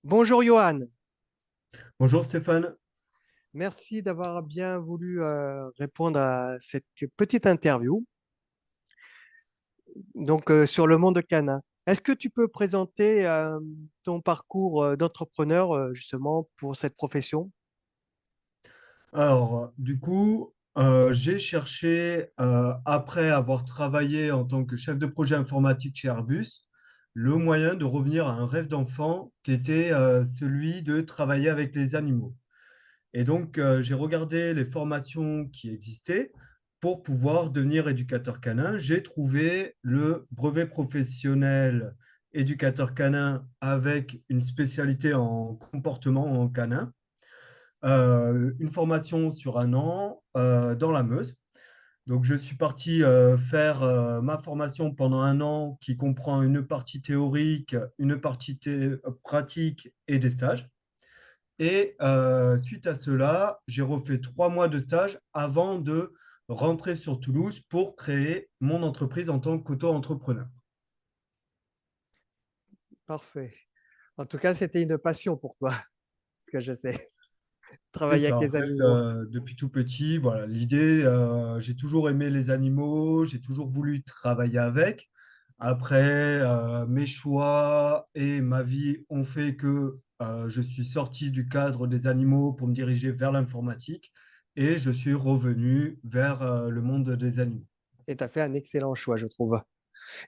Bonjour Johan, Bonjour Stéphane. merci d'avoir bien voulu répondre à cette petite interview sur le monde canin. Est-ce que tu peux présenter ton parcours d'entrepreneur justement pour cette profession? J'ai cherché, après avoir travaillé en tant que chef de projet informatique chez Airbus, le moyen de revenir à un rêve d'enfant qui était celui de travailler avec les animaux. J'ai regardé les formations qui existaient pour pouvoir devenir éducateur canin. J'ai trouvé le brevet professionnel éducateur canin avec une spécialité en comportement en canin, une formation sur un an dans la Meuse. Donc, je suis parti faire ma formation pendant un an qui comprend une partie théorique, une partie pratique et des stages. Suite à cela, j'ai refait 3 mois de stage avant de rentrer sur Toulouse pour créer mon entreprise en tant qu'auto-entrepreneur. Parfait. En tout cas, c'était une passion pour toi, ce que je sais, C'est travailler ça, avec en les fait, animaux. depuis tout petit, voilà, l'idée, j'ai toujours aimé les animaux, j'ai toujours voulu travailler avec. Après, mes choix et ma vie ont fait que je suis sorti du cadre des animaux pour me diriger vers l'informatique et je suis revenu vers le monde des animaux. Et tu as fait un excellent choix, je trouve.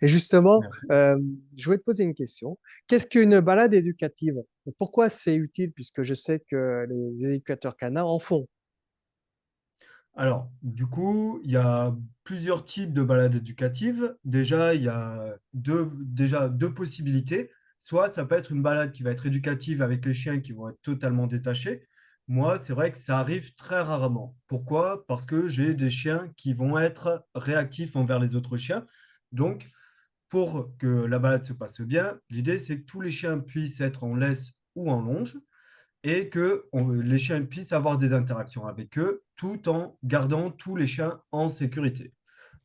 Et justement, Merci. je voulais te poser une question. Qu'est-ce qu'une balade éducative? Et pourquoi c'est utile puisque je sais que les éducateurs canins en font? Alors, du coup, il y a plusieurs types de balades éducatives. Déjà, il y a deux possibilités. Soit ça peut être une balade qui va être éducative avec les chiens qui vont être totalement détachés. Moi, c'est vrai que ça arrive très rarement. Pourquoi? Parce que j'ai des chiens qui vont être réactifs envers les autres chiens. Donc, pour que la balade se passe bien, l'idée, c'est que tous les chiens puissent être en laisse ou en longe et que les chiens puissent avoir des interactions avec eux tout en gardant tous les chiens en sécurité.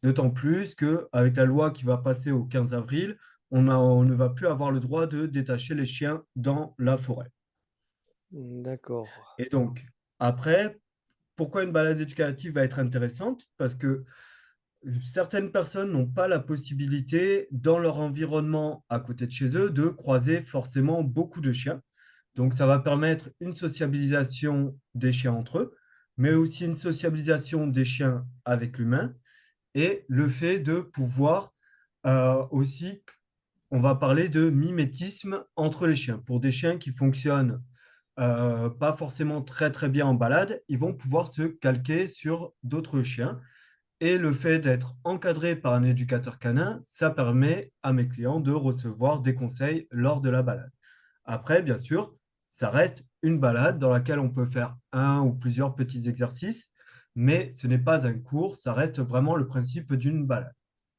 D'autant plus qu'avec la loi qui va passer au 15 avril, on ne va plus avoir le droit de détacher les chiens dans la forêt. D'accord. Et donc, après, pourquoi une balade éducative va être intéressante? Parce que certaines personnes n'ont pas la possibilité, dans leur environnement à côté de chez eux, de croiser forcément beaucoup de chiens. Donc, ça va permettre une sociabilisation des chiens entre eux, mais aussi une sociabilisation des chiens avec l'humain et le fait de pouvoir aussi, on va parler de mimétisme entre les chiens. Pour des chiens qui fonctionnent pas forcément très très bien en balade, ils vont pouvoir se calquer sur d'autres chiens. Et le fait d'être encadré par un éducateur canin, ça permet à mes clients de recevoir des conseils lors de la balade. Après, bien sûr, ça reste une balade dans laquelle on peut faire un ou plusieurs petits exercices, mais ce n'est pas un cours, ça reste vraiment le principe d'une balade.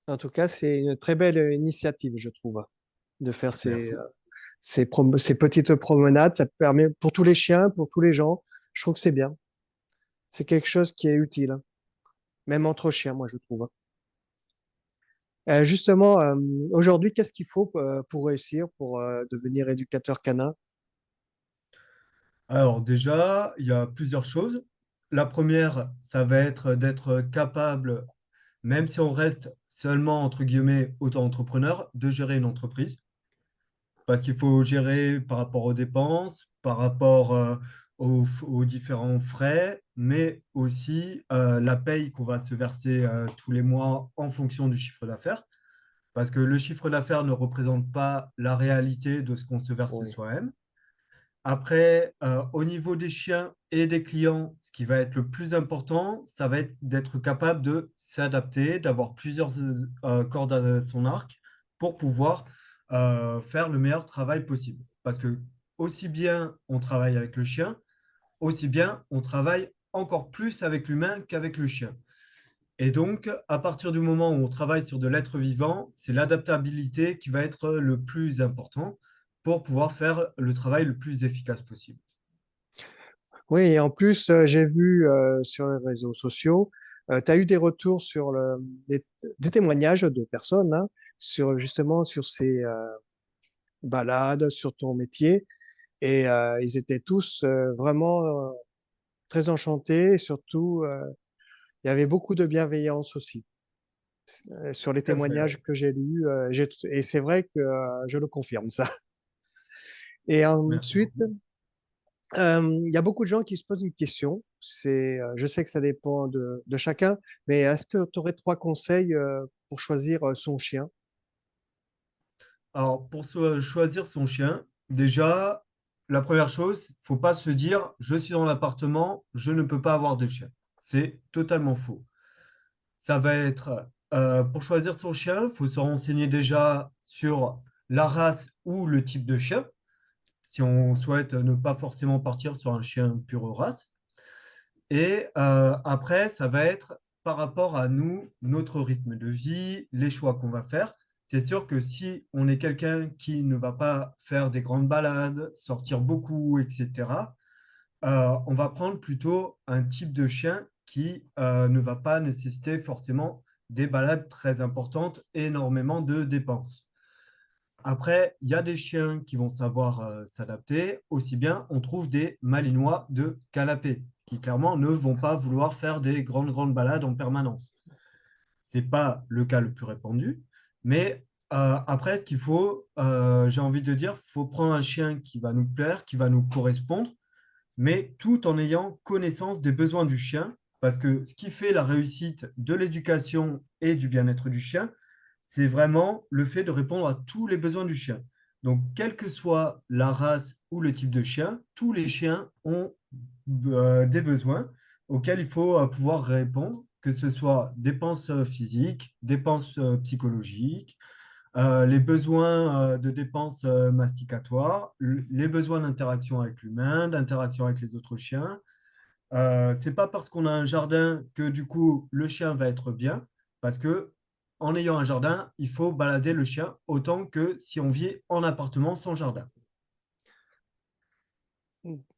En tout cas, c'est une très belle initiative, je trouve, de faire Merci. ces petites promenades. Ça permet pour tous les chiens, pour tous les gens. Je trouve que c'est bien. C'est quelque chose qui est utile, hein, même entre chiens, moi, je trouve. Justement, aujourd'hui, qu'est-ce qu'il faut pour réussir, pour devenir éducateur canin? Alors déjà, il y a plusieurs choses. La première, ça va être d'être capable, même si on reste seulement, entre guillemets, auto-entrepreneur, de gérer une entreprise. Parce qu'il faut gérer par rapport aux dépenses, par rapport aux différents frais, mais aussi la paye qu'on va se verser tous les mois en fonction du chiffre d'affaires. Parce que le chiffre d'affaires ne représente pas la réalité de ce qu'on se verse Oui, soi-même. Après, au niveau des chiens et des clients, ce qui va être le plus important, ça va être d'être capable de s'adapter, d'avoir plusieurs cordes à son arc pour pouvoir faire le meilleur travail possible. Parce que aussi bien on travaille avec le chien, aussi bien on travaille encore plus avec l'humain qu'avec le chien. Et donc, à partir du moment où on travaille sur de l'être vivant, c'est l'adaptabilité qui va être le plus important pour pouvoir faire le travail le plus efficace possible. oui, et en plus, j'ai vu sur les réseaux sociaux, tu as eu des retours sur des témoignages de personnes hein, sur justement sur ces balades, sur ton métier. Et ils étaient tous vraiment très enchantés. Et surtout, il y avait beaucoup de bienveillance aussi. Sur les Tout à fait. témoignages que j'ai lus, et c'est vrai que je le confirme, ça. Et Merci ensuite, beaucoup. il y a beaucoup de gens qui se posent une question. Je sais que ça dépend de chacun, mais est-ce que tu aurais trois conseils pour choisir son chien? Alors, pour choisir son chien, déjà, la première chose, faut pas se dire, je suis dans l'appartement, je ne peux pas avoir de chien. C'est totalement faux. Ça va être, pour choisir son chien, il faut se renseigner déjà sur la race ou le type de chien, si on souhaite ne pas forcément partir sur un chien pure race. Et après, ça va être par rapport à nous, notre rythme de vie, les choix qu'on va faire. C'est sûr que si on est quelqu'un qui ne va pas faire des grandes balades, sortir beaucoup, etc., on va prendre plutôt un type de chien qui ne va pas nécessiter forcément des balades très importantes et énormément de dépenses. Après, il y a des chiens qui vont savoir s'adapter. Aussi bien, on trouve des Malinois de canapé qui clairement ne vont pas vouloir faire des grandes balades en permanence. C'est pas le cas le plus répandu, mais après, ce qu'il faut, j'ai envie de dire, faut prendre un chien qui va nous plaire, qui va nous correspondre, mais tout en ayant connaissance des besoins du chien, parce que ce qui fait la réussite de l'éducation et du bien-être du chien, c'est vraiment le fait de répondre à tous les besoins du chien. Donc, quelle que soit la race ou le type de chien, tous les chiens ont des besoins auxquels il faut pouvoir répondre, que ce soit dépenses physiques, dépenses psychologiques, les besoins de dépenses masticatoires, les besoins d'interaction avec l'humain, d'interaction avec les autres chiens. C'est pas parce qu'on a un jardin que du coup le chien va être bien, parce que en ayant un jardin, il faut balader le chien autant que si on vit en appartement sans jardin.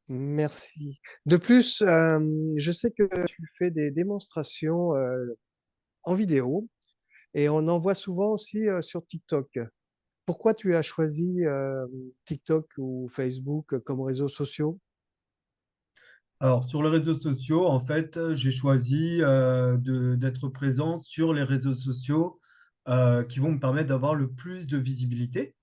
Merci. De plus, je sais que tu fais des démonstrations en vidéo et on en voit souvent aussi sur TikTok. Pourquoi tu as choisi TikTok ou Facebook comme réseaux sociaux? Alors, sur les réseaux sociaux, en fait, j'ai choisi d'être présent sur les réseaux sociaux qui vont me permettre d'avoir le plus de visibilité.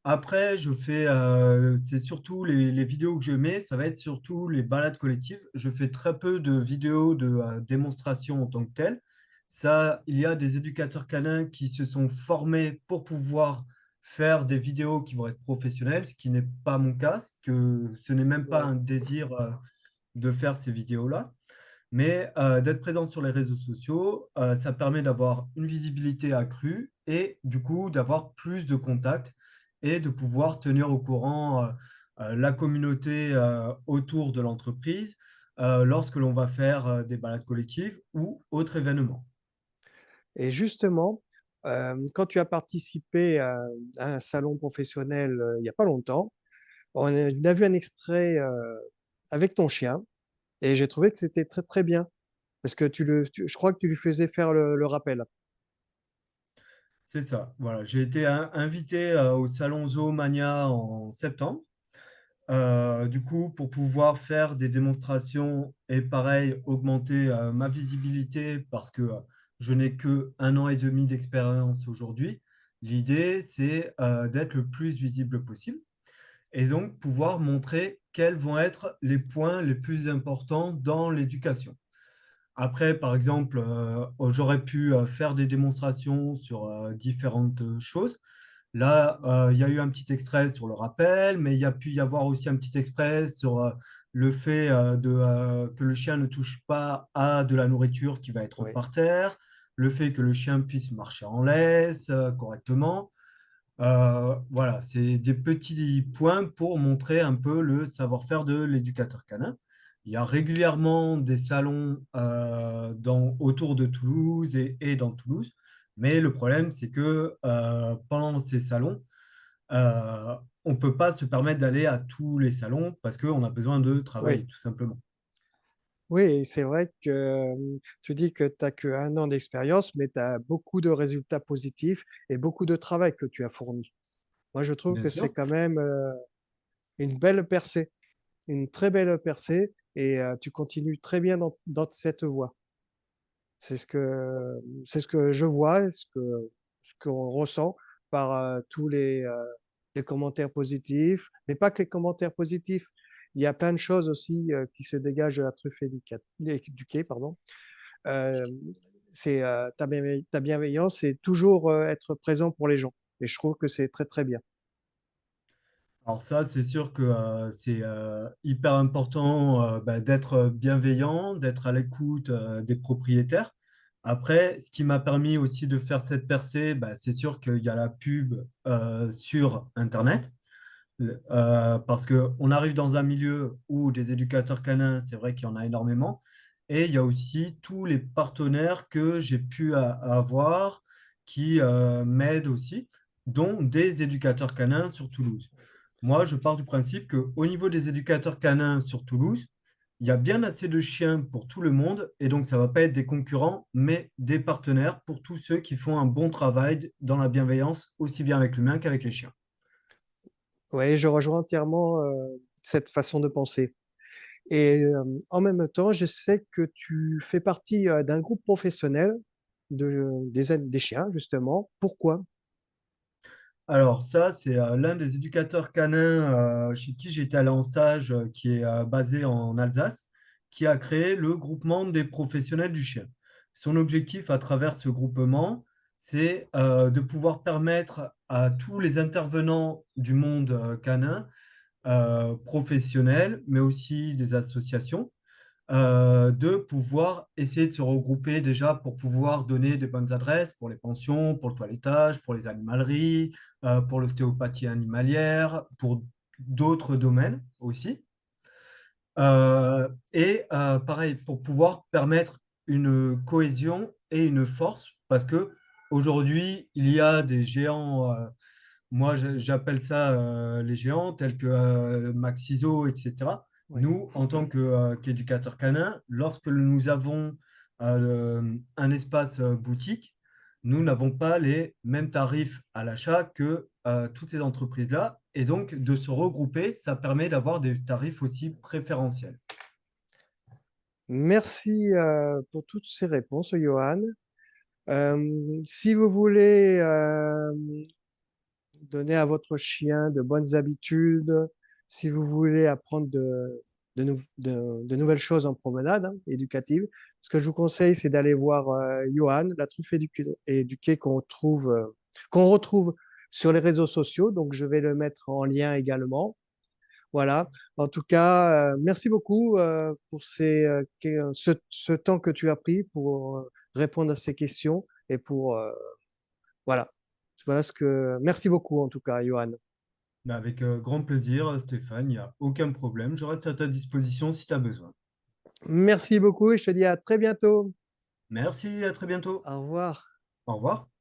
Après, c'est surtout les vidéos que je mets, ça va être surtout les balades collectives. Je fais très peu de vidéos de démonstration en tant que telles. Ça, il y a des éducateurs canins qui se sont formés pour pouvoir faire des vidéos qui vont être professionnelles, ce qui n'est pas mon cas, ce n'est même pas Ouais. un désir de faire ces vidéos-là. Mais d'être présent sur les réseaux sociaux, ça permet d'avoir une visibilité accrue et du coup d'avoir plus de contacts et de pouvoir tenir au courant la communauté autour de l'entreprise lorsque l'on va faire des balades collectives ou autres événements. Et justement, quand tu as participé à un salon professionnel il n'y a pas longtemps, on a vu un extrait avec ton chien et j'ai trouvé que c'était très très bien parce que je crois que tu lui faisais faire le rappel. C'est ça, voilà. J'ai été invité au salon Zoomania en septembre. Du coup, pour pouvoir faire des démonstrations et pareil, augmenter ma visibilité parce que je n'ai que 1 an et demi d'expérience aujourd'hui, l'idée, c'est d'être le plus visible possible et donc pouvoir montrer quels vont être les points les plus importants dans l'éducation. Après, par exemple, j'aurais pu faire des démonstrations sur différentes choses. Là, il y a eu un petit extrait sur le rappel, mais il y a pu y avoir aussi un petit extrait sur le fait que le chien ne touche pas à de la nourriture qui va être Oui. par terre, le fait que le chien puisse marcher en laisse correctement. Voilà, c'est des petits points pour montrer un peu le savoir-faire de l'éducateur canin. Il y a régulièrement des salons autour de Toulouse et dans Toulouse, mais le problème, c'est que pendant ces salons, on ne peut pas se permettre d'aller à tous les salons parce qu'on a besoin de Oui. travailler, tout simplement. Oui, et c'est vrai que tu dis que tu n'as que 1 an d'expérience, mais tu as beaucoup de résultats positifs et beaucoup de travail que tu as fourni. Moi, je trouve Bien que c'est sûr. quand même une belle percée, une très belle percée, et tu continues très bien dans cette voie. C'est ce que je vois, ce qu'on ressent par tous les commentaires positifs, mais pas que les commentaires positifs. Il y a plein de choses aussi qui se dégagent de la truffe éduquée, pardon. Euh, c'est ta bienveillance, c'est toujours être présent pour les gens. Et je trouve que c'est très très bien. Alors ça, c'est sûr que c'est hyper important d'être bienveillant, d'être à l'écoute des propriétaires. Après, ce qui m'a permis aussi de faire cette percée, c'est sûr qu'il y a la pub sur Internet. Parce qu'on arrive dans un milieu où des éducateurs canins, c'est vrai qu'il y en a énormément, et il y a aussi tous les partenaires que j'ai pu avoir qui m'aident aussi, dont des éducateurs canins sur Toulouse. Moi, je pars du principe qu'au niveau des éducateurs canins sur Toulouse, il y a bien assez de chiens pour tout le monde, et donc ça ne va pas être des concurrents, mais des partenaires pour tous ceux qui font un bon travail dans la bienveillance, aussi bien avec l'humain qu'avec les chiens. Oui, je rejoins entièrement cette façon de penser. Et en même temps, je sais que tu fais partie d'un groupe professionnel des chiens, justement. Pourquoi? Alors ça, c'est l'un des éducateurs canins chez qui j'étais allé en stage, qui est basé en Alsace, qui a créé le groupement des professionnels du chien. Son objectif à travers ce groupement, c'est de pouvoir permettre à tous les intervenants du monde canin, professionnels, mais aussi des associations, de pouvoir essayer de se regrouper déjà pour pouvoir donner des bonnes adresses pour les pensions, pour le toilettage, pour les animaleries, pour l'ostéopathie animalière, pour d'autres domaines aussi. Pareil, pour pouvoir permettre une cohésion et une force, parce que aujourd'hui, il y a des géants, moi j'appelle ça les géants, tels que Max ISO, etc. Oui. Nous, en tant qu'éducateurs canins, lorsque nous avons un espace boutique, nous n'avons pas les mêmes tarifs à l'achat que toutes ces entreprises-là. Et donc, de se regrouper, ça permet d'avoir des tarifs aussi préférentiels. Merci pour toutes ces réponses, Johan. Si vous voulez donner à votre chien de bonnes habitudes, si vous voulez apprendre de nouvelles choses en promenade éducative, ce que je vous conseille, c'est d'aller voir Johan, la truffe éduquée qu'on retrouve sur les réseaux sociaux. Donc, je vais le mettre en lien également. Voilà. En tout cas, merci beaucoup pour ce temps que tu as pris pour répondre à ces questions et pour voilà. Voilà ce que. Merci beaucoup en tout cas, Johan. Mais avec grand plaisir, Stéphane, il n'y a aucun problème. Je reste à ta disposition si tu as besoin. Merci beaucoup et je te dis à très bientôt. Merci, à très bientôt. Au revoir. Au revoir.